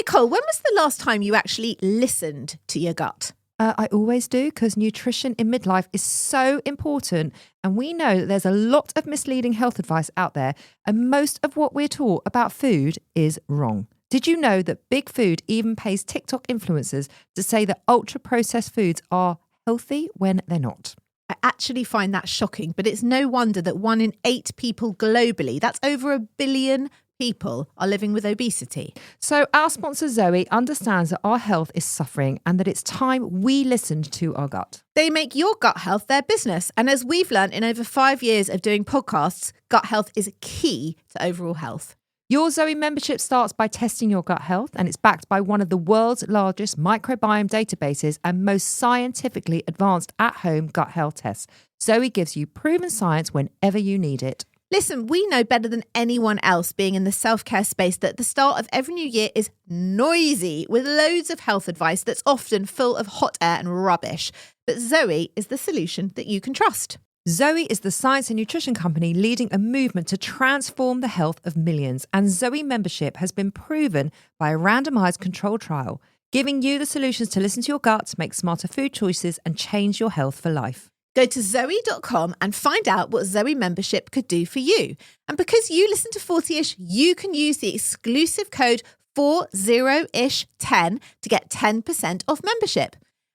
Nicole, when was the last time you actually listened to your gut? I always do, because nutrition in midlife is so important. And we know that there's a lot of misleading health advice out there. And most of what we're taught about food is wrong. Did you know that Big Food even pays TikTok influencers to say that ultra-processed foods are healthy when they're not? I actually find that shocking, but it's no wonder that 1 in 8 people globally, that's over 1 billion people, are living with obesity. So our sponsor Zoe understands that our health is suffering and that it's time we listened to our gut. They make your gut health their business. And as we've learned in over 5 years of doing podcasts, gut health is key to overall health. Your Zoe membership starts by testing your gut health, and it's backed by one of the world's largest microbiome databases and most scientifically advanced at-home gut health tests. Zoe gives you proven science whenever you need it. Listen, we know better than anyone else, being in the self-care space, that the start of every new year is noisy with loads of health advice that's often full of hot air and rubbish. But Zoe is the solution that you can trust. Zoe is the science and nutrition company leading a movement to transform the health of millions. And Zoe membership has been proven by a randomized controlled trial, giving you the solutions to listen to your gut, make smarter food choices, and change your health for life. Go to Zoe.com and find out what Zoe membership could do for you. And because you listen to 40ish, you can use the exclusive code 40ish10 to get 10% off membership.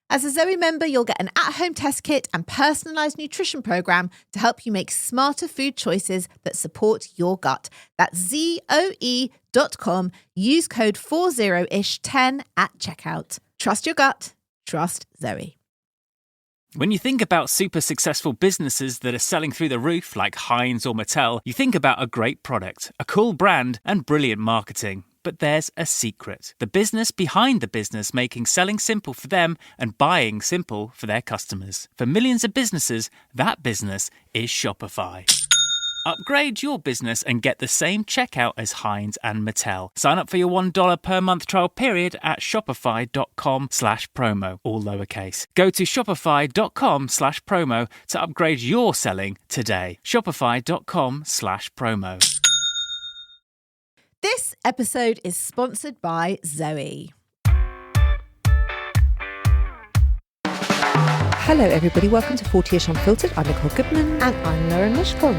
As a Zoe member, you'll get an at-home test kit and personalised nutrition programme to help you make smarter food choices that support your gut. That's Zoe.com. Use code 40ish10 at checkout. Trust your gut. Trust Zoe. When you think about super successful businesses that are selling through the roof, like Heinz or Mattel, you think about a great product, a cool brand, and brilliant marketing. But there's a secret. The business behind the business, making selling simple for them and buying simple for their customers. For millions of businesses, that business is Shopify. Upgrade your business and get the same checkout as Heinz and Mattel. Sign up for your $1 per month trial period at shopify.com/promo, all lowercase. Go to shopify.com/promo to upgrade your selling today. Shopify.com/promo. This episode is sponsored by Zoe. Hello everybody, welcome to 40ish Unfiltered. I'm Nicole Goodman. And I'm Laura Mishcon.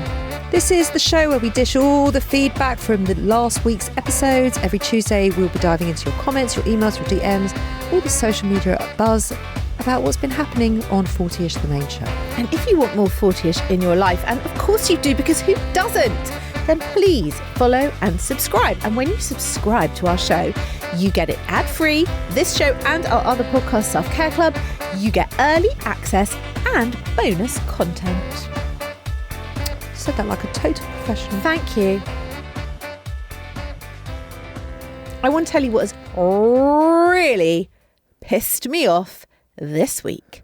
This is the show where we dish all the feedback from the last week's episodes. Every Tuesday we'll be diving into your comments, your emails, your DMs, all the social media buzz about what's been happening on 40ish, the main show. And if you want more 40ish in your life, and of course you do, because who doesn't, then please follow and subscribe. And when you subscribe to our show, you get it ad-free, this show and our other podcast, Self-Care Club. You get early access and bonus content. Said that like a total professional. Thank you. I want to tell you what has really pissed me off this week.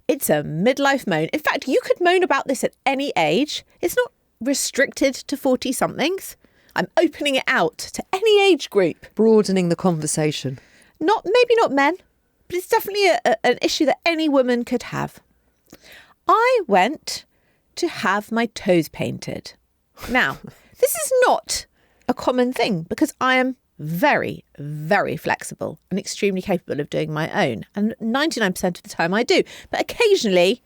It's a midlife moan. In fact, you could moan about this at any age. It's not restricted to 40-somethings. I'm opening it out to any age group. Broadening the conversation. Maybe not men, but it's definitely an issue that any woman could have. I went to have my toes painted. Now, this is not a common thing because I am very, very flexible and extremely capable of doing my own. And 99% of the time I do. But occasionally,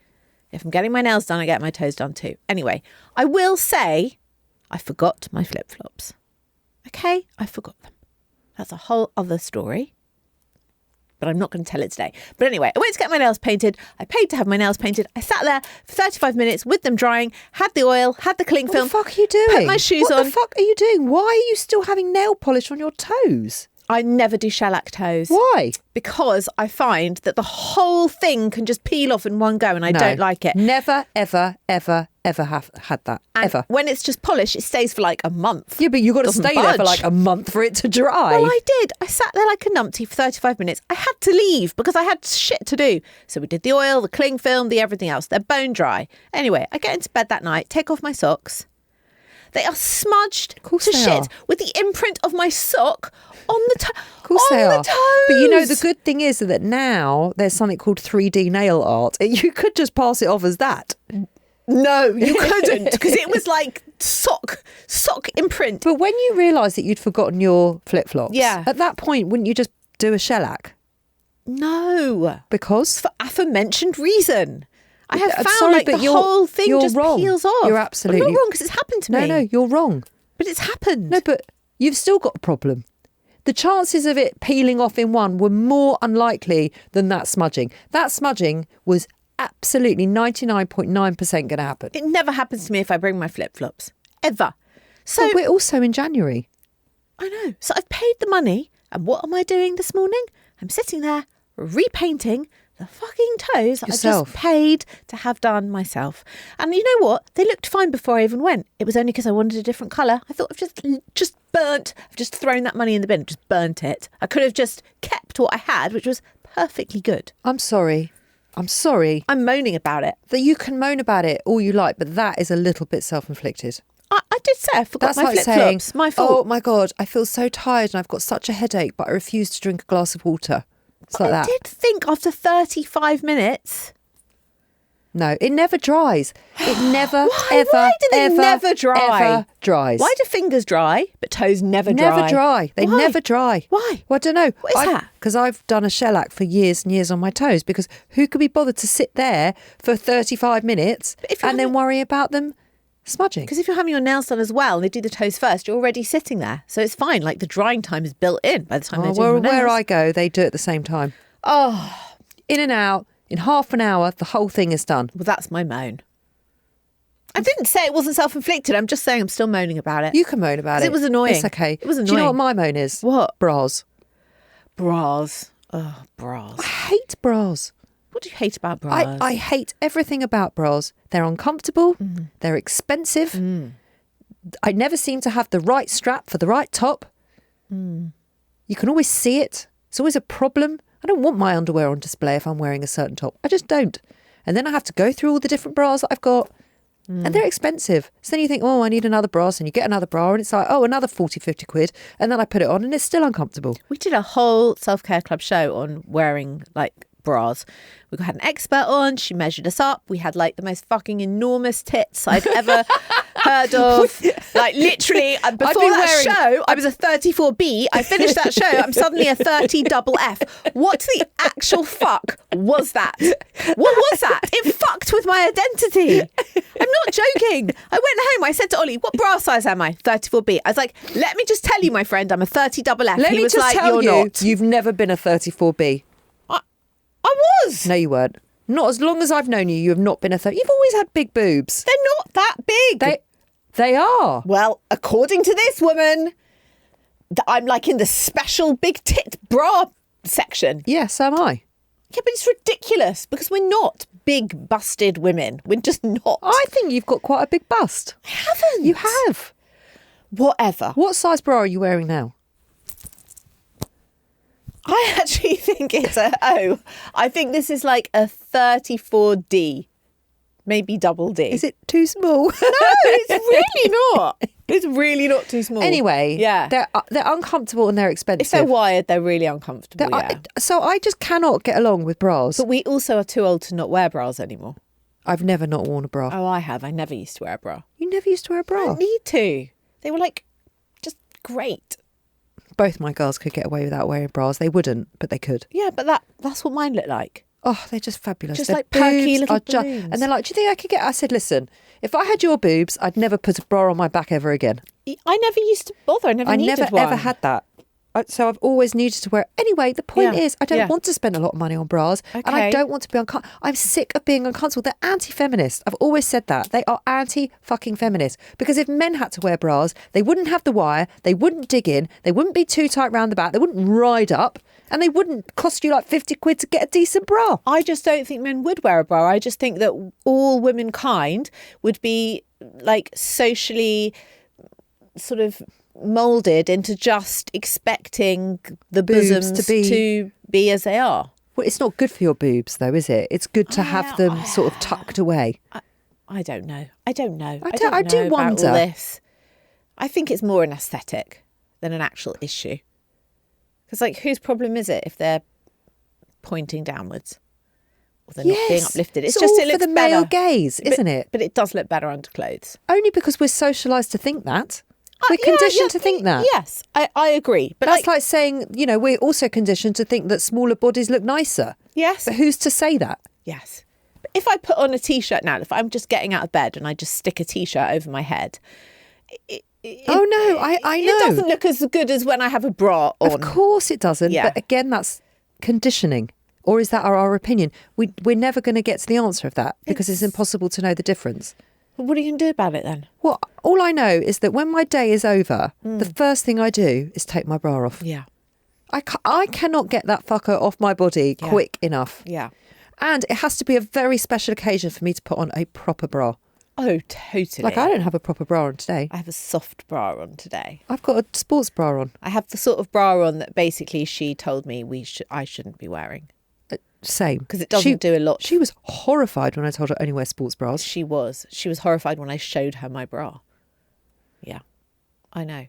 if I'm getting my nails done, I get my toes done too. Anyway, I will say I forgot my flip-flops. Okay, I forgot them. That's a whole other story. But I'm not going to tell it today. But anyway, I went to get my nails painted. I paid to have my nails painted. I sat there for 35 minutes with them drying, had the oil, had the cling film. What the fuck are you doing? Put my shoes on. What the fuck are you doing? Why are you still having nail polish on your toes? I never do shellac toes. Why? Because I find that the whole thing can just peel off in one go and I don't like it. Never, ever, ever, ever have had that. And ever. when it's just polish, it stays for like a month. Yeah, but you've got to Doesn't stay there for budge. like a month for it to dry. Well, I did. I sat there like a numpty for 35 minutes. I had to leave because I had shit to do. So we did the oil, the cling film, the everything else. They're bone dry. Anyway, I get into bed that night, take off my socks. They are smudged to shit with the imprint of my sock on the toes. Of course they are. But you know, the good thing is that now there's something called 3D nail art. You could just pass it off as that. No, you couldn't, because it was like sock imprint. But when you realised that you'd forgotten your flip-flops, at that point, wouldn't you just do a shellac? No. Because? For aforementioned reason. I have found sorry, but the whole thing just wrong. peels off. You're absolutely... I'm not wrong, because it's happened to me. No, you're wrong. But it's happened. No, but you've still got a problem. The chances of it peeling off in one were more unlikely than that smudging. That smudging was absolutely 99.9% going to happen. It never happens to me if I bring my flip-flops. Ever. So but we're also in January. I know. So I've paid the money. And what am I doing this morning? I'm sitting there repainting the fucking toes that I just paid to have done myself. And you know what? They looked fine before I even went. It was only because I wanted a different colour. I thought I've just thrown that money in the bin, just burnt it. I could have just kept what I had, which was perfectly good. I'm sorry. I'm moaning about it. That you can moan about it all you like, but that is a little bit self-inflicted. I did say I forgot my flip-flops. My fault. Oh my God, I feel so tired and I've got such a headache, but I refuse to drink a glass of water. It's like that. I did think after 35 minutes. No, it never dries. It never, Why do they never dry? Ever dries. Why do fingers dry, but toes never dry? Never dry. They never dry. Why? Well, I don't know. What is that? Because I've done a shellac for years and years on my toes, because who could be bothered to sit there for 35 minutes and then worry about them smudging? Because if you're having your nails done as well and they do the toes first, you're already sitting there. So it's fine. Like the drying time is built in by the time they're doing your nails. Where I go, they do it at the same time. Oh. In and out. In half an hour, the whole thing is done. Well, that's my moan. I didn't say it wasn't self-inflicted. I'm just saying I'm still moaning about it. You can moan about it. It was annoying. It's okay. It was annoying. Do you know what my moan is? What? Bras. Bras. Oh, bras. I hate bras. What do you hate about bras? I hate everything about bras. They're uncomfortable. They're expensive. I never seem to have the right strap for the right top. You can always see it. It's always a problem. I don't want my underwear on display if I'm wearing a certain top. I just don't. And then I have to go through all the different bras that I've got. And they're expensive. So then you think, oh, I need another bra. And you get another bra and it's like, oh, another 40, 50 quid. And then I put it on and it's still uncomfortable. We did a whole self-care club show on wearing like bras. We had an expert on. She measured us up. We had like the most fucking enormous tits I'd ever heard of. Like literally, before that show, I was a 34B. I finished that show. I'm suddenly a 30 double F. What the actual fuck was that? What was that? It fucked with my identity. I'm not joking. I went home. I said to Ollie, "What bra size am I?" 34B. I was like, "Let me just tell you, my friend, I'm a 30 double F." Let he me was just like, tell "You're you, not." you've never been a 34B. I was. No, you weren't. Not as long as I've known you, you have not been a 30. You've always had big boobs. They're not that big. They are. Well, according to this woman, I'm like in the special big tit bra section. Yes, so am I. Yeah, but it's ridiculous because we're not big busted women. We're just not. I think you've got quite a big bust. I haven't. You have. Whatever. What size bra are you wearing now? I actually think it's I think this is like a 34D. Maybe double D. Is it too small? No, it's really not. It's really not too small. Anyway, yeah, they're uncomfortable and they're expensive. If they're wired, they're really uncomfortable. So I just cannot get along with bras. But we also are too old to not wear bras anymore. I've never not worn a bra. Oh, I have. I never used to wear a bra. You never used to wear a bra? I didn't need to. They were like just great. Both my girls could get away without wearing bras. They wouldn't, but they could. Yeah, but that's what mine looked like. Oh, they're just fabulous. Just their like perky little boobs. And they're like, do you think I could get... I said, listen, if I had your boobs, I'd never put a bra on my back ever again. I never used to bother. I never needed one. Ever had that. So I've always needed to wear... Anyway, the point is, I don't want to spend a lot of money on bras. Okay. And I don't want to be uncomfortable. I'm sick of being uncomfortable. They're anti-feminist. I've always said that. They are anti-fucking-feminist. Because if men had to wear bras, they wouldn't have the wire, they wouldn't dig in, they wouldn't be too tight round the back, they wouldn't ride up, and they wouldn't cost you like 50 quid to get a decent bra. I just don't think men would wear a bra. I just think that all womankind would be like socially sort of moulded into just expecting the bosoms to be as they are. Well, it's not good for your boobs though, is it? It's good to have them sort of tucked away. I don't know. I do wonder about all this. I think it's more an aesthetic than an actual issue. Because like, whose problem is it if they're pointing downwards they're not being uplifted. It's all just it for looks the male better. gaze, isn't it? But it does look better under clothes. Only because we're socialised to think that. We're conditioned to think that. Yes, I agree. But that's like saying, we're also conditioned to think that smaller bodies look nicer. Yes. But who's to say that? Yes. But if I put on a T-shirt now, if I'm just getting out of bed and I just stick a T-shirt over my head, I know. It doesn't look as good as when I have a bra on. Of course it doesn't. Yeah. But again, that's conditioning. Or is that our opinion? We're never going to get to the answer of that because it's impossible to know the difference. Well, what are you going to do about it then? Well, all I know is that when my day is over, the first thing I do is take my bra off. Yeah. I cannot get that fucker off my body quick enough. Yeah. And it has to be a very special occasion for me to put on a proper bra. Oh, totally. Like, I don't have a proper bra on today. I have a soft bra on today. I've got a sports bra on. I have the sort of bra on that basically she told me I shouldn't be wearing. Same. Because it doesn't do a lot. She was horrified when I told her only wear sports bras. She was horrified when I showed her my bra. Yeah, I know.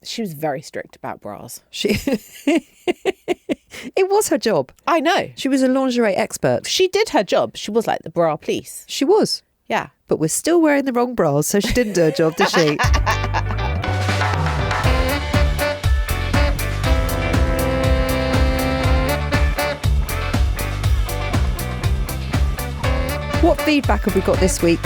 She was very strict about bras. It was her job. I know. She was a lingerie expert. She did her job. She was like the bra police. She was. Yeah. But we're still wearing the wrong bras, so she didn't do her job, did she? What feedback have we got this week?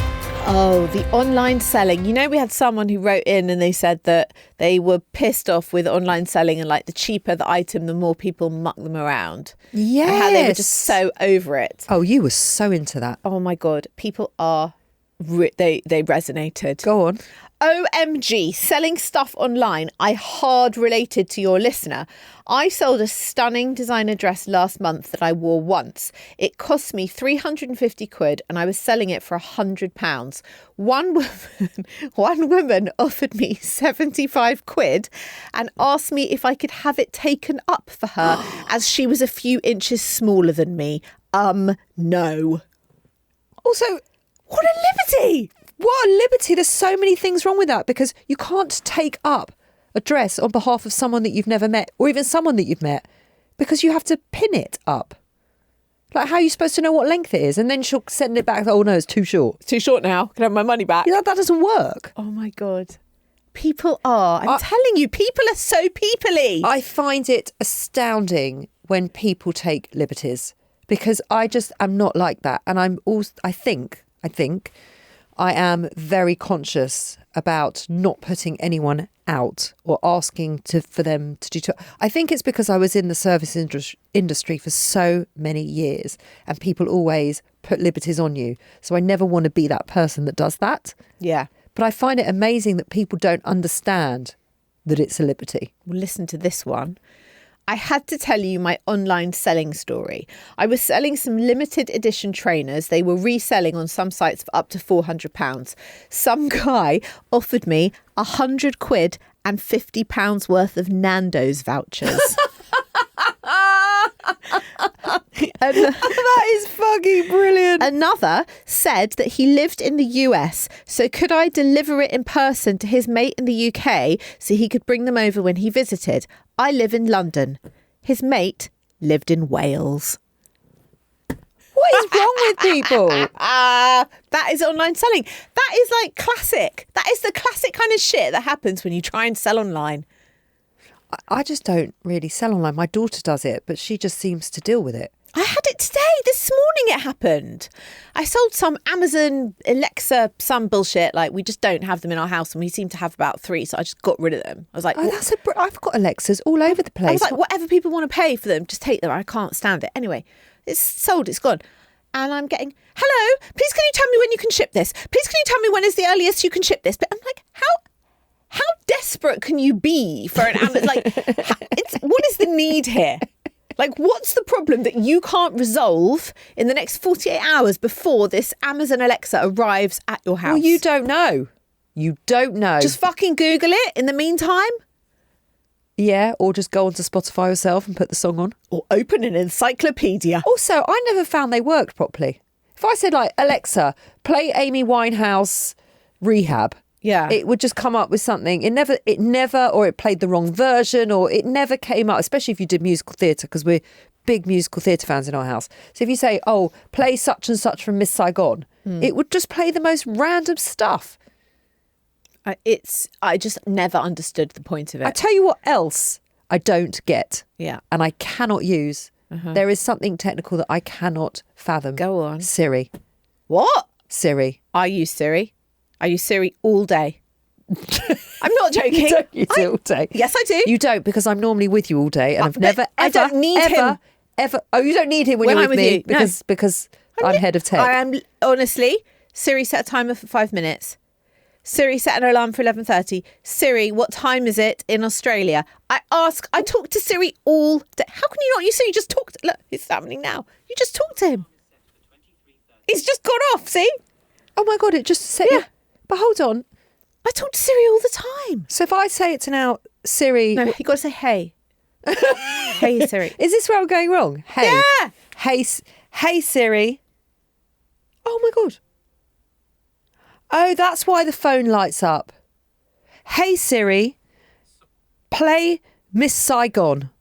Oh, the online selling. We had someone who wrote in and they said that they were pissed off with online selling and like the cheaper the item, the more people muck them around. Yes. And how they were just so over it. Oh, you were so into that. Oh my God. People are, they resonated. Go on. OMG, selling stuff online. I hard related to your listener. I sold a stunning designer dress last month that I wore once. It cost me 350 quid and I was selling it for £100. One woman offered me 75 quid and asked me if I could have it taken up for her as she was a few inches smaller than me. No. Also, What a liberty! what a liberty. There's so many things wrong with that because you can't take up a dress on behalf of someone that you've never met or even someone that you've met because you have to pin it up. Like, how are you supposed to know what length it is? And then she'll send it back. Oh, no, it's too short. It's too short now. Can I have my money back? That doesn't work. Oh, my God. People are. I'm telling you, people are so people-y. I find it astounding when people take liberties because I just am not like that. And I think I am very conscious about not putting anyone out or asking for them to do. I think it's because I was in the service industry for so many years and people always put liberties on you. So I never want to be that person that does that. Yeah. But I find it amazing that people don't understand that it's a liberty. Well, listen to this one. I had to tell you my online selling story. I was selling some limited edition trainers. They were reselling on some sites for up to £400. Some guy offered me 100 quid and £50 worth of Nando's vouchers. That is fucking brilliant. Another said that he lived in the US, so could I deliver it in person to his mate in the UK so he could bring them over when he visited? I live in London. His mate lived in Wales. What is wrong with people? That is online selling. That is like classic. That is the classic kind of shit that happens when you try and sell online. I just don't really sell online. My daughter does it, but she just seems to deal with it. I had it today. This morning it happened. I sold some Amazon Alexa, some bullshit. Like, we just don't have them in our house and we seem to have about 3. So I just got rid of them. I was like, I've got Alexas all over the place. I was like, whatever people want to pay for them, just take them. I can't stand it. Anyway, it's sold. It's gone. And I'm getting, hello, please can you tell me when you can ship this? Please can you tell me when is the earliest you can ship this? But I'm like, how desperate can you be for an Amazon? Like, what is the need here? Like, what's the problem that you can't resolve in the next 48 hours before this Amazon Alexa arrives at your house? Well, you don't know. You don't know. Just fucking Google it in the meantime. Yeah, or just go onto Spotify yourself and put the song on. Or open an encyclopedia. Also, I never found they worked properly. If I said, like, Alexa, play Amy Winehouse Rehab. Yeah. It would just come up with something. It never, or it played the wrong version, or it never came up, especially if you did musical theatre, because we're big musical theatre fans in our house. So if you say, oh, play such and such from Miss Saigon, it would just play the most random stuff. I just never understood the point of it. I tell you what else I don't get. Yeah. And I cannot use. There is something technical that I cannot fathom. Go on. Siri. What? Siri. I use Siri. I use Siri all day. I'm not joking. You don't use it all day. Yes, I do. You don't, because I'm normally with you all day, and I've never, I ever, don't need him. ever. Oh, you don't need him when When you're I'm with with me, you, no. because I'm head of tech. I am, honestly, Siri set a timer for 5 minutes. Siri set an alarm for 11:30. Siri, what time is it in Australia? I talk to Siri all day. How can you not use Siri? You just talk to, look, it's happening now. You just talk to him. He's just gone off, see? Oh my God, it just said. Yeah. But hold on. I talk to Siri all the time. So if I say it to now, Siri. No, you got to say hey. Hey, Siri. Is this where I'm going wrong? Hey. Yeah. Hey, Siri. Oh my God. Oh, that's why the phone lights up. Hey, Siri. Play Miss Saigon.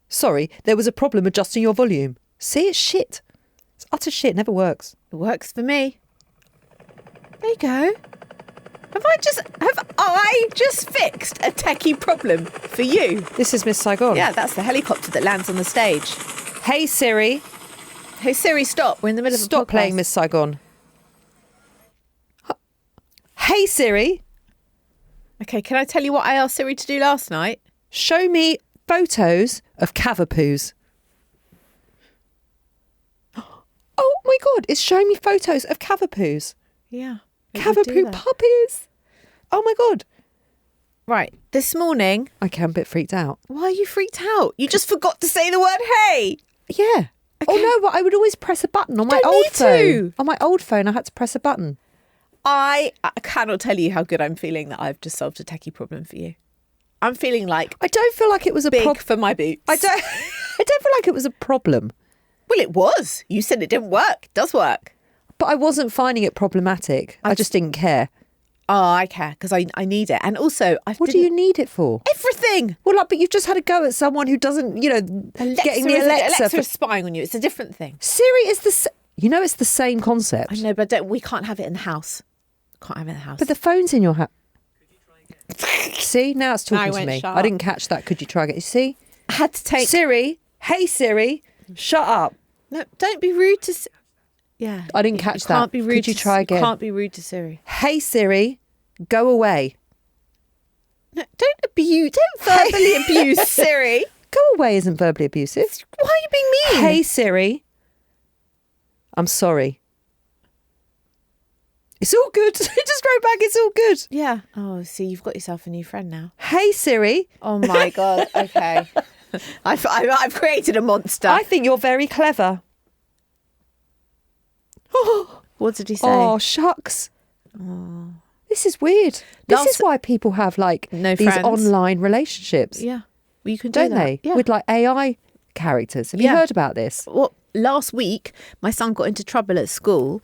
Sorry, there was a problem adjusting your volume. See, it's shit. It's utter shit. Never works. It works for me. There you go. Have I just fixed a techie problem for you? This is Miss Saigon. Yeah, that's the helicopter that lands on the stage. Hey, Siri. Hey, Siri, stop. We're in the middle of a podcast. Stop playing Miss Saigon. Hey, Siri. Okay, can I tell you what I asked Siri to do last night? Show me photos of cavapoos. Oh my God, it's showing me photos of cavapoos. Yeah. it would do Cavapoo that. puppies. Oh my God. Right, this morning... Okay, I'm a bit freaked out. Why are you freaked out? You just forgot to say the word hey. Yeah. Oh no, but I would always press a button on my Don't old need phone. to. On my old phone, I had to press a button. I cannot tell you how good I'm feeling that I've just solved a techie problem for you. I'm feeling like I don't feel like it was a big problem. for my boots. I don't feel like it was a problem. Well, it was. You said it didn't work. It does work. But I wasn't finding it problematic. I just didn't care. Oh, I care because I need it. And also, What do you need it for? Everything. Well, like, but you've just had a go at someone who doesn't, getting the Alexa. Alexa is spying on you. It's a different thing. Siri is it's the same concept. I know, but we can't have it in the house. Can't have it in the house. But the phone's in your house. See, now it's talking to went me. sharp. I didn't catch that. Could you try it? You see? I had to take... Siri, hey Siri, shut up. No, don't be rude to... Yeah. I didn't catch that. Can't be rude Could you try again? Can't be rude to Siri. Hey Siri, go away. No, don't verbally abuse Siri. Go away isn't verbally abusive. Why are you being mean? Hey Siri, I'm sorry. It's all good. Just wrote back, it's all good. Yeah. Oh, see, you've got yourself a new friend now. Hey Siri. Oh my God. Okay. I've created a monster. I think you're very clever. What did he say? Oh, shucks. This is weird. This is why people have No these friends. online relationships, Yeah. Well, you can do don't that. they? Yeah. With AI characters. Have you Yeah. heard about this? Well, last week, my son got into trouble at school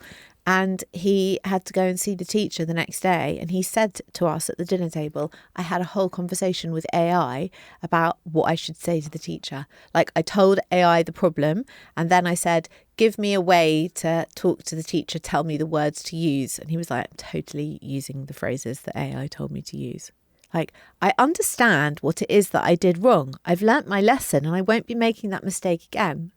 and he had to go and see the teacher the next day. And he said to us at the dinner table, I had a whole conversation with AI about what I should say to the teacher. Like, I told AI the problem and then I said, give me a way to talk to the teacher, tell me the words to use. And he was like, I'm totally using the phrases that AI told me to use. Like, I understand what it is that I did wrong. I've learnt my lesson and I won't be making that mistake again.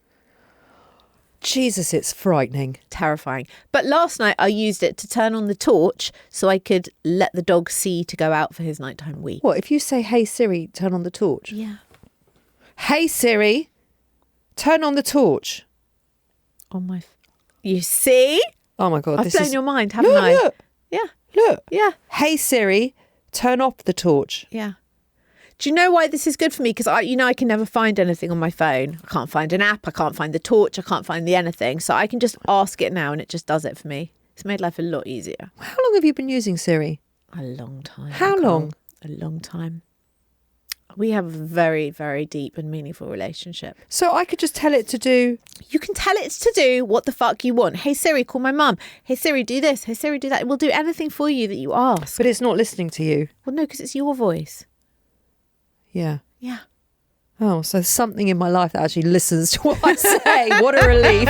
Jesus, it's frightening. Terrifying. But last night I used it to turn on the torch so I could let the dog see to go out for his nighttime wee. What, if you say, hey Siri, turn on the torch? Yeah. Hey Siri, turn on the torch. On my... You see? Oh my God. I've this blown is... your mind, haven't Look, I? look, Yeah. look. Yeah. Hey Siri, turn off the torch. Yeah. Do you know why this is good for me? Because I can never find anything on my phone. I can't find an app. I can't find the torch. I can't find the anything. So I can just ask it now and it just does it for me. It's made life a lot easier. How long have you been using Siri? A long time. How Nicole. long? A long time. We have a very, very deep and meaningful relationship. So I could just tell it to do... You can tell it to do what the fuck you want. Hey Siri, call my mum. Hey Siri, do this. Hey Siri, do that. It will do anything for you that you ask. But it's not listening to you. Well, no, because it's your voice. Yeah. Yeah. Oh, so something in my life that actually listens to what I say. What a relief.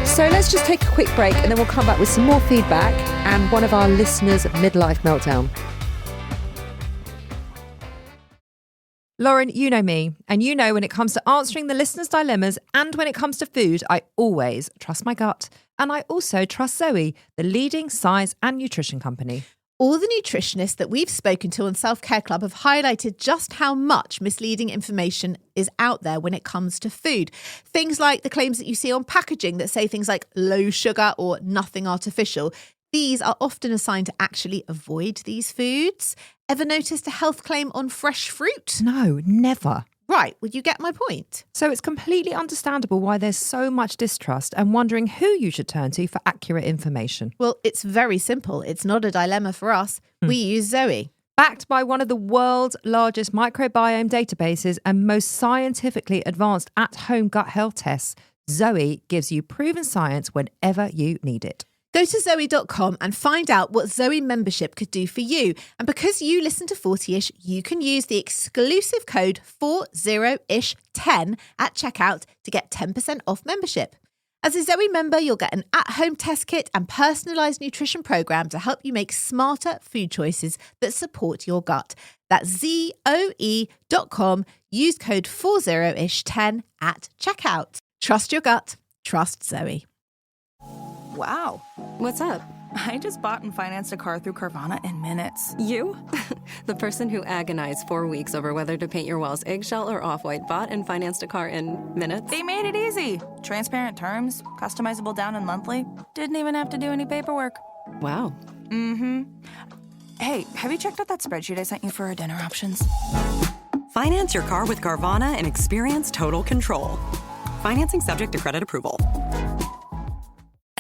So let's just take a quick break and then we'll come back with some more feedback and one of our listeners' midlife meltdown. Lauren, you know me, and you know when it comes to answering the listeners' dilemmas and when it comes to food, I always trust my gut. And I also trust Zoe, the leading size and nutrition company. All the nutritionists that we've spoken to on Self-Care Club have highlighted just how much misleading information is out there when it comes to food. Things like the claims that you see on packaging that say things like low sugar or nothing artificial. These are often a sign to actually avoid these foods. Ever noticed a health claim on fresh fruit? No, never. Right, well, you get my point. So it's completely understandable why there's so much distrust and wondering who you should turn to for accurate information. Well, it's very simple. It's not a dilemma for us. We use Zoe. Backed by one of the world's largest microbiome databases and most scientifically advanced at-home gut health tests, Zoe gives you proven science whenever you need it. Go to Zoe.com and find out what Zoe membership could do for you. And because you listen to 40ish, you can use the exclusive code 40ish10 at checkout to get 10% off membership. As a Zoe member, you'll get an at-home test kit and personalised nutrition programme to help you make smarter food choices that support your gut. That's Zoe.com. Use code 40ish10 at checkout. Trust your gut. Trust Zoe. Wow. What's up? I just bought and financed a car through Carvana in minutes. You? The person who agonized 4 weeks over whether to paint your walls eggshell or off-white bought and financed a car in minutes? They made it easy. Transparent terms, customizable down and monthly. Didn't even have to do any paperwork. Wow. Mm-hmm. Hey, have you checked out that spreadsheet I sent you for our dinner options? Finance your car with Carvana and experience total control. Financing subject to credit approval.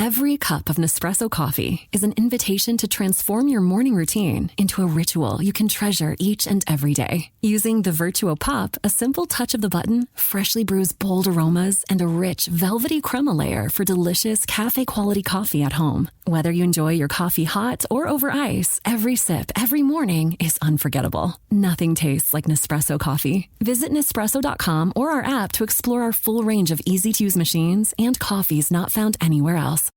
Every cup of Nespresso coffee is an invitation to transform your morning routine into a ritual you can treasure each and every day. Using the Virtuo Pop, a simple touch of the button freshly brews bold aromas and a rich, velvety crema layer for delicious cafe-quality coffee at home. Whether you enjoy your coffee hot or over ice, every sip, every morning is unforgettable. Nothing tastes like Nespresso coffee. Visit Nespresso.com or our app to explore our full range of easy-to-use machines and coffees not found anywhere else.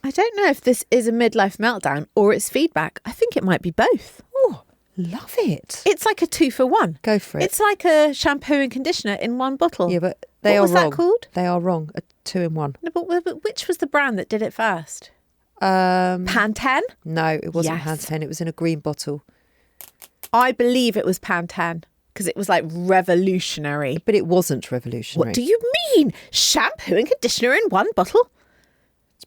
I don't know if this is a midlife meltdown or it's feedback. I think it might be both. Oh, love it. It's like a 2-for-1. Go for it. It's like a shampoo and conditioner in one bottle. Yeah, but they are What was wrong. that called? They are wrong. A 2-in-1. No, but which was the brand that did it first? Um, Pantene? no, it wasn't Yes. Pantene. It was in a green bottle. I believe it was Pantene because it was like revolutionary. But it wasn't revolutionary. What do you mean? Shampoo and conditioner in one bottle?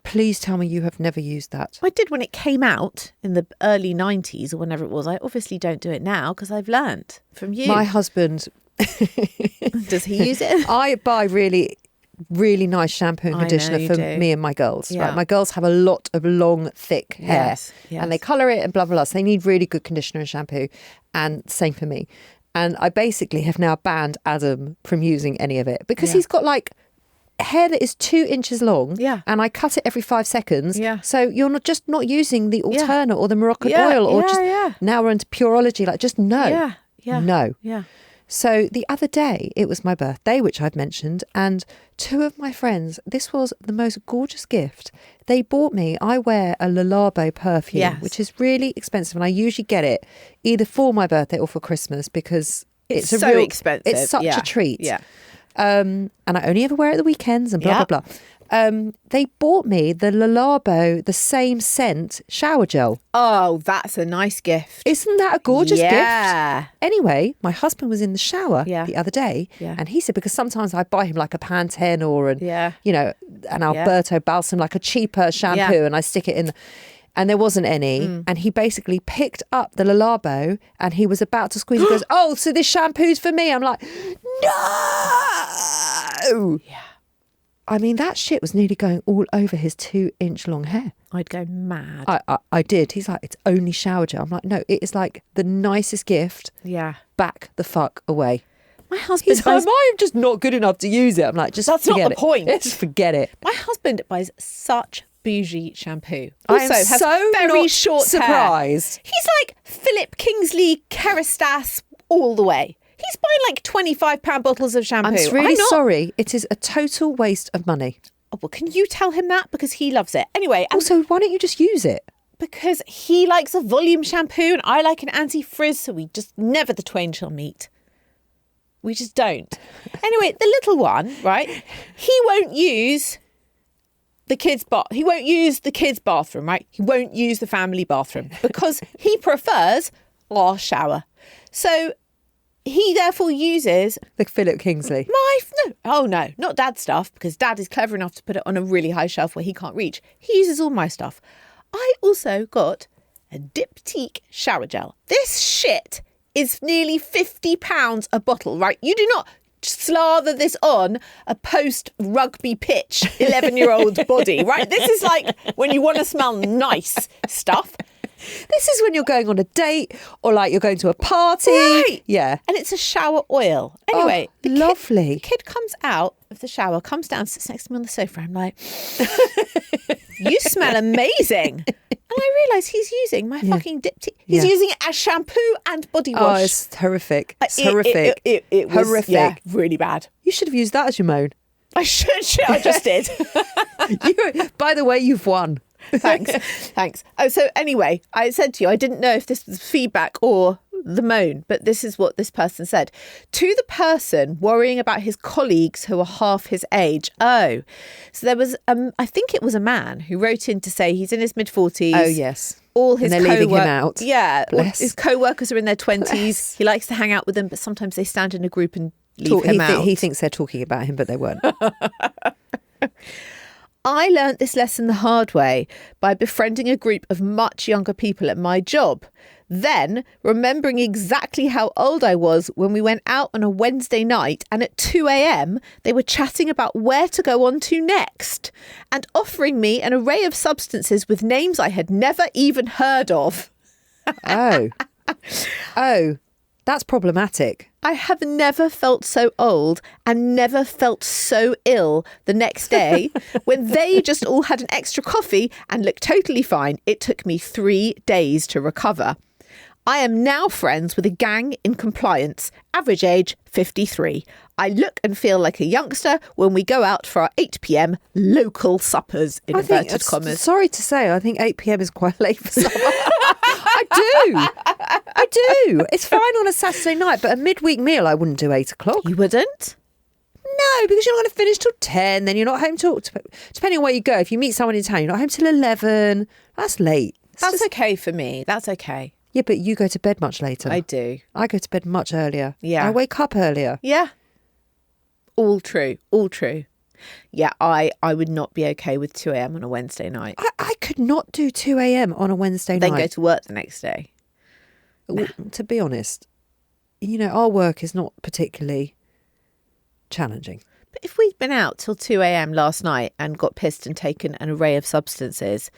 Please tell me you have never used that. I did when it came out in the early 90s or whenever it was. I obviously don't do it now because I've learned from you. My husband... Does he use it? I buy really, really nice shampoo and I know conditioner you for do. me and my girls. Yeah. Right? My girls have a lot of long, thick hair. Yes, yes. And they colour it and blah, blah, blah. So they need really good conditioner and shampoo. And same for me. And I basically have now banned Adam from using any of it because Yeah. he's got like hair that is 2 inches long. Yeah. And I cut it every 5 seconds. Yeah. So you're not using the Yeah. Alterna or the Moroccan Yeah, oil or yeah, just yeah. now we're into Pureology. Like just no. Yeah, yeah. No. Yeah. So the other day, it was my birthday, which I've mentioned, and 2 of my friends, this was the most gorgeous gift. They bought me, I wear a Le Labo perfume, Yes. which is really expensive. And I usually get it either for my birthday or for Christmas because it's a so real, expensive. It's such Yeah. a treat. Yeah. And I only ever wear it at the weekends and blah, Yeah. blah, blah. They bought me the Le Labo, the same scent shower gel. Oh, that's a nice gift. Isn't that a gorgeous Yeah. gift? Anyway, my husband was in the shower Yeah. the other day Yeah. and he said, because sometimes I buy him like a Pantene or an Alberto Balsam, like a cheaper shampoo Yeah. and I stick it in and there wasn't any. And he basically picked up the Le Labo and he was about to squeeze. He goes, oh, so this shampoo's for me. I'm like, no. Yeah. I mean, that shit was nearly going all over his 2-inch long hair. I'd go mad. I did. He's like, it's only shower gel. I'm like, no, it is like the nicest gift. Yeah. Back the fuck away. My husband He's like, buys... I'm just not good enough to use it. I'm like, just That's not forget the it. point. Just forget it. My husband buys such bougie shampoo. I am Also has so very not short hair. surprised. He's like Philip Kingsley Kerastase all the way. He's buying like £25 bottles of shampoo. I'm really I'm not. sorry. It is a total waste of money. Oh, well, can you tell him that? Because he loves it. Anyway, and Also, why don't you just use it? because he likes a volume shampoo and I like an anti-frizz, so we just never the twain shall meet. We just don't. Anyway, the little one, right? He won't use the kids' he won't use the kids' bathroom, right? He won't use the family bathroom because he prefers our shower. So he therefore uses The Philip Kingsley. no, not Dad's stuff, because Dad is clever enough to put it on a really high shelf where he can't reach. He uses all my stuff. I also got a Diptyque shower gel. This shit is nearly £50 a bottle, right? You do not slather this on a post-rugby pitch 11-year-old body, right? This is like when you want to smell nice stuff. This is when you're going on a date or like you're going to a party. Right. Yeah. And it's a shower oil. Anyway, Oh, lovely. The kid comes out of the shower, comes down, sits next to me on the sofa. I'm like, you smell amazing. And I realise he's using my fucking Diptyque. He's using it as shampoo and body wash. Oh, it's horrific. It's horrific. It was horrific. Yeah, really bad. You should have used that as your moan. I should. I just did. By the way, you've won. Thanks. Oh, so anyway, I said to you, I didn't know if this was feedback or the moan, but this is what this person said. To the person worrying about his colleagues who are half his age. Oh, so there was, I think it was a man who wrote in to say he's in his mid-40s. Oh, yes. All his and they're leaving him out. Yeah. Bless. His co-workers are in their 20s. Bless. He likes to hang out with them, but sometimes they stand in a group and leave him out. He thinks they're talking about him, but they weren't. I learnt this lesson the hard way by befriending a group of much younger people at my job. Then, remembering exactly how old I was when we went out on a Wednesday night and at 2 a.m, they were chatting about where to go on to next and offering me an array of substances with names I had never even heard of. Oh, that's problematic. I have never felt so old and never felt so ill the next day when they just all had an extra coffee and looked totally fine. It took me 3 days to recover. I am now friends with a gang in compliance, average age 53. I look and feel like a youngster when we go out for our 8 p.m. local suppers, in inverted commas. Sorry to say, I think 8 p.m. is quite late for supper. I do. It's fine on a Saturday night, but a midweek meal, I wouldn't do 8 o'clock. You wouldn't? No, because you're not going to finish till 10, then you're not home till, depending on where you go, if you meet someone in town, you're not home till 11. That's late. That's okay for me. That's okay. Yeah, but you go to bed much later. I do. I go to bed much earlier. Yeah. I wake up earlier. Yeah. All true. All true. Yeah, I would not be okay with 2 a.m. on a Wednesday night. I could not do 2 a.m. on a Wednesday Then night. go to work the next day. To be honest, our work is not particularly challenging. But if we'd been out till 2 a.m. last night and got pissed and taken an array of substances,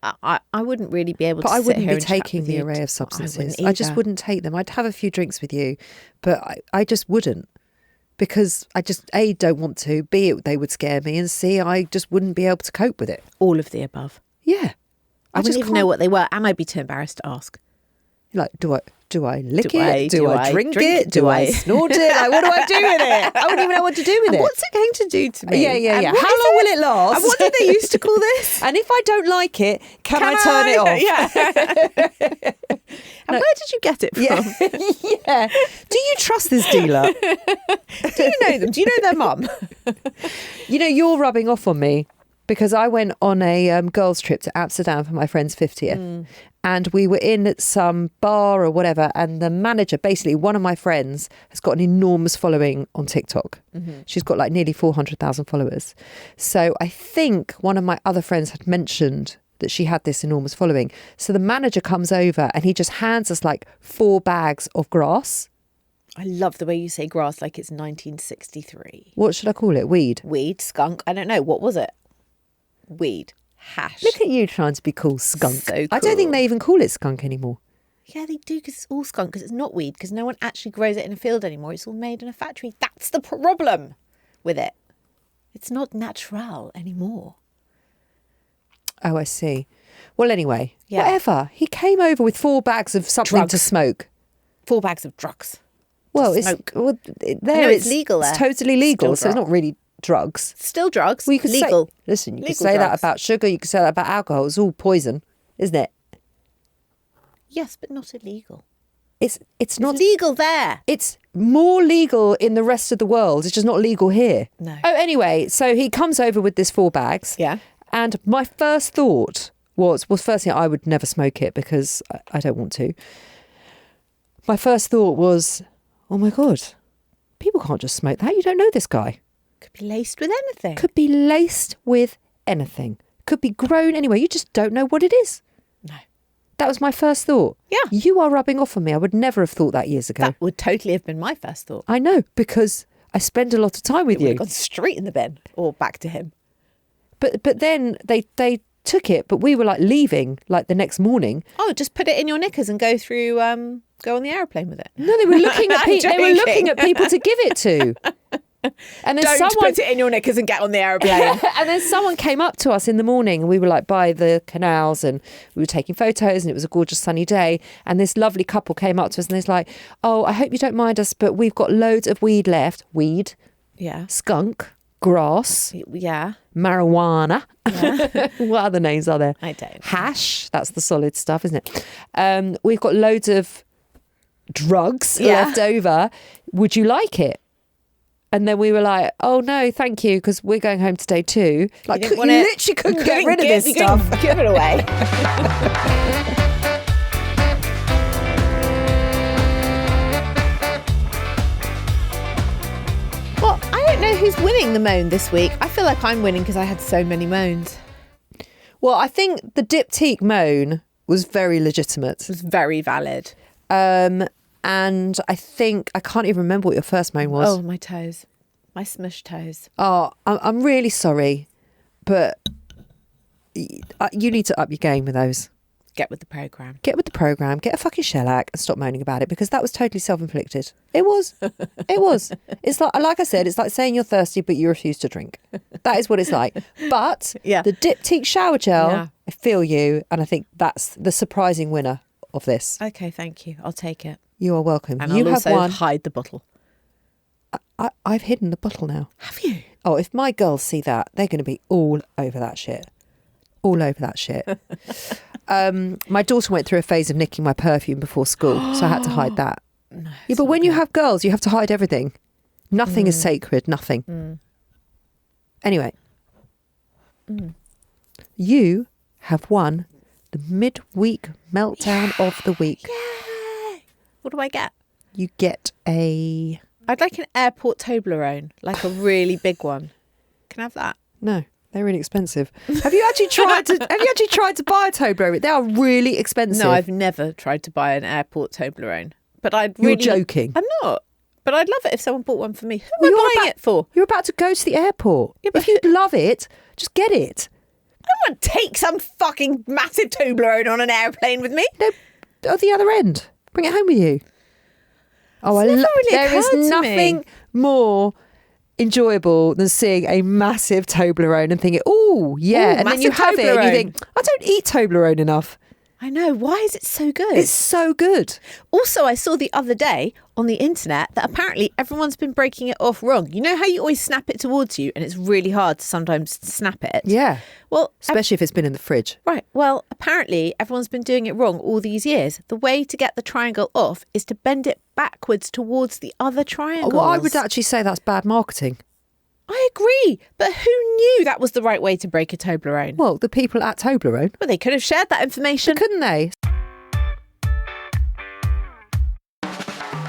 I wouldn't really be able to sit here and chat with you. But I wouldn't be taking the array of substances. I just wouldn't take them. I'd have a few drinks with you, but I just wouldn't. Because I just, A, don't want to, B, they would scare me, and C, I just wouldn't be able to cope with it. All of the above. Yeah. I wouldn't even know what they were, and I'd be too embarrassed to ask. Like, do I lick it? Do I drink it? Do I snort it? Like, what do I do with it? I wouldn't even know what to do with it. What's it going to do to me? Yeah. And How long will it last? And what did they used to call this? And if I don't like it, can I turn it off? Yeah. And where did you get it from? Yeah. Do you trust this dealer? Do you know them? Do you know their mum? You're rubbing off on me because I went on a girls' trip to Amsterdam for my friend's 50th. And we were in some bar or whatever, and the manager, basically one of my friends, has got an enormous following on TikTok. Mm-hmm. She's got like nearly 400,000 followers. So I think one of my other friends had mentioned that she had this enormous following. So the manager comes over and he just hands us like 4 bags of grass. I love the way you say grass like it's 1963. What should I call it? Weed? Weed, skunk, I don't know. What was it? Weed. Hash. Look at you trying to be cool, skunk. So cool. I don't think they even call it skunk anymore. Yeah, they do, because it's all skunk, because it's not weed, because no one actually grows it in a field anymore. It's all made in a factory. That's the problem with it. It's not natural anymore. Oh, I see. Well, anyway, Yeah. whatever. He came over with 4 bags of something to Drugs. smoke. 4 bags of drugs. Well, smoke. it's legal there. It's totally legal, Still so it's not really drugs. Still drugs. Well, you could legal. say, listen, you could Legal say that drugs. about sugar, you could say that about alcohol. It's all poison, isn't it? Yes, but not illegal. It's not It's legal there. It's more legal in the rest of the world. It's just not legal here. No. Oh, anyway, so he comes over with this 4 bags. Yeah. And my first thought was, well, firstly, I would never smoke it because I don't want to. My first thought was, oh my God, people can't just smoke that. You don't know this guy. Could be laced with anything. Could be laced with anything. Could be grown anywhere. You just don't know what it is. No. That was my first thought. Yeah. You are rubbing off on me. I would never have thought that years ago. That would totally have been my first thought. I know, because I spend a lot of time with It would you. have gone straight in the bin or back to him. But then they took it, but we were like leaving like the next morning. Oh, just put it in your knickers and go through, go on the aeroplane with it. No, they were looking at I'm people. They were looking joking. at people to give it to. And then Don't someone put it in your knickers and get on the aeroplane. and then someone came up to us in the morning, and we were like by the canals, and we were taking photos, and it was a gorgeous sunny day. And this lovely couple came up to us, and they're like, "Oh, I hope you don't mind us, but we've got loads of weed left. Weed, Yeah. skunk, grass, Yeah. marijuana. What other names are there? I don't. Hash. That's the solid stuff, isn't it? We've got loads of drugs Yeah. left over. Would you like it? And then we were like, oh no, thank you, because we're going home today too. Like, didn't you want it. literally couldn't get rid of this you stuff. couldn't give it away. Well, I don't know who's winning the moan this week. I feel like I'm winning because I had so many moans. Well, I think the diptyque moan was very legitimate. It was very valid. And I think, I can't even remember what your first moan was. Oh, my toes. My smush toes. Oh, I'm really sorry, but you need to up your game with those. Get with the programme. Get with the programme, get a fucking shellac and stop moaning about it, because that was totally self-inflicted. It was. It was. It's like I said, it's like saying you're thirsty but you refuse to drink. That is what it's like. But Yeah. the diptyque shower gel, Yeah. I feel you, and I think that's the surprising winner of this. Okay, thank you. I'll take it. You are welcome. And You I'll have also won. hide the bottle. I've hidden the bottle now. Have you? Oh, if my girls see that, they're going to be all over that shit. All over that shit. My daughter went through a phase of nicking my perfume before school, so I had to hide that. No, Yeah, but when you have girls, you have to hide everything. Nothing is sacred, nothing. Anyway, you have won the midweek meltdown of the week. Yay! What do I get? You get a... I'd like an airport Toblerone, like a really big one. Can I have that? No, they're really expensive. Have you actually tried to buy a Toblerone? They are really expensive. No, I've never tried to buy an airport Toblerone. But I'd You're really... joking. I'm not. But I'd love it if someone bought one for me. Who Well, am I you're buying about- it for? You're about to go to the airport. Yeah, but if you love it, just get it. I don't want to take some fucking massive Toblerone on an airplane with me. No, at the other end. Bring it home with you. Oh, It's never really there is occurred to me. nothing more enjoyable than seeing a massive Toblerone and thinking, oh, yeah. Ooh, and then you massive have it and you Toblerone. think, I don't eat Toblerone enough. I know. Why is it so good? It's so good. Also, I saw the other day on the internet that apparently everyone's been breaking it off wrong. You know how you always snap it towards you and it's really hard to sometimes snap it? Yeah. Well, Especially if it's been in the fridge. right. Well, apparently everyone's been doing it wrong all these years. The way to get the triangle off is to bend it backwards towards the other triangles. Well, I would actually say that's bad marketing. I agree. But who knew that was the right way to break a Toblerone? Well, the people at Toblerone, Well, they could have shared that information. couldn't they?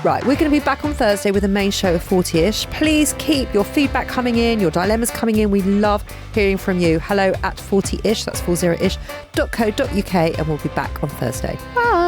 Right, we're going to be back on Thursday with the main show of 40ish. Please keep your feedback coming in, your dilemmas coming in. We love hearing from you. Hello at 40ish, that's 40ish.co.uk, and we'll be back on Thursday. Bye.